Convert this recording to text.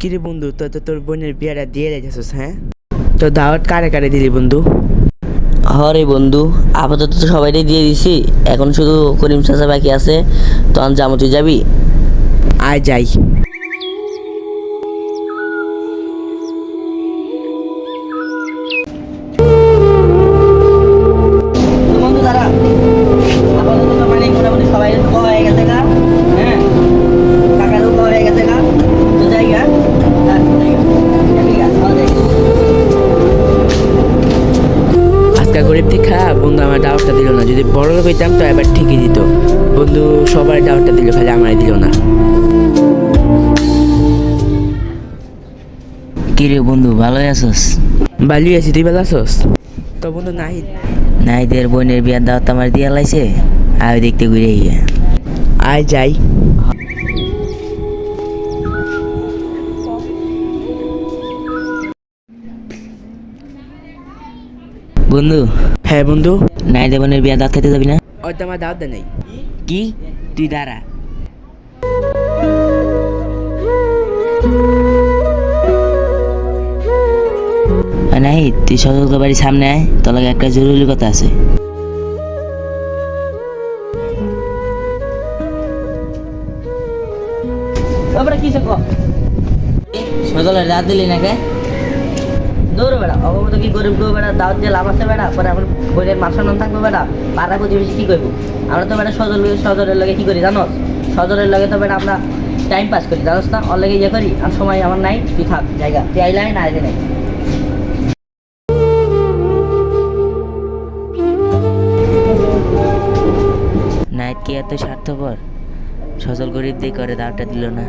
কিরে বন্ধু, তোর বোনের বিয়েটা দিয়ে রেখেছিস? হ্যাঁ, তো দাওয়াত কারে কারে দিলি বন্ধু? হরে বন্ধু, আপাতত তো সবাইটাই দিয়ে দিছি। এখন শুধু করিম চাচা বাকি আছে। তো আমি যাবো, তুই যাবি? আয় যাই। বন্ধু দাঁড়া, আপাতত তো মানে মোটামুটি সবাই খাওয়া হয়ে গেছে গা। হ্যাঁ, কাকারও খাওয়া হয়ে গেছে গা। তো যাই গা। আজকে গরিব দেখা বন্ধু আমার দাওয়াতটা দিল না। যদি বড় লোক হইতাম তো এবার ঠিকই দিত। বন্ধু সবার দাওয়াতটা দিল, খালি আমারই দিল না। কিরে বন্ধু, ভালোই আছোস? বালিয়ে আছি, তুই ভালো আছোস? তো বন্ধু নাহিদ নাইদের বোনের বিয়ার দাওয়াত আমার দিয়া লাইছে। আর দেখতে ঘুরে গিয়ে আয় যাই। বন্ধু, হ্যাঁ বন্ধু, নাইদের বোনের বিয়ার দাওয়াত খেতে যাবি না? ওই তো আমার দাওয়াত দেয় নাই। কি? তুই দাঁড়া। নাই, তুই সজল বাড়ির সামনে আয়, তোর লাগে একটা জরুরি কথা আছে। সজলের দাঁত দিলি না কে? দৌড়ো বেড়া, অবগত কি গরিব গো বেড়া, দাওয়াত দিয়ে লাভ আছে বেড়া, পরে আমার বইয়ের মাসান থাকবো বেড়া, পাড়া প্রতিবেশী কি করবো? আমরা তো বেড়া সজলের লাগে কি করি জানোস? সজলের লাগে তো বেড়া আমরা টাইম পাস করি, জানোস না? ওর লাগে ইয়ে করি, আর সময় আমার নাই, তুই থাক জায়গা, তুই আইলাই না আইলে নাই। নাইট কি এত স্বার্থপর? সজল গরিব দিয়ে করে দাওয়াতটা দিল না।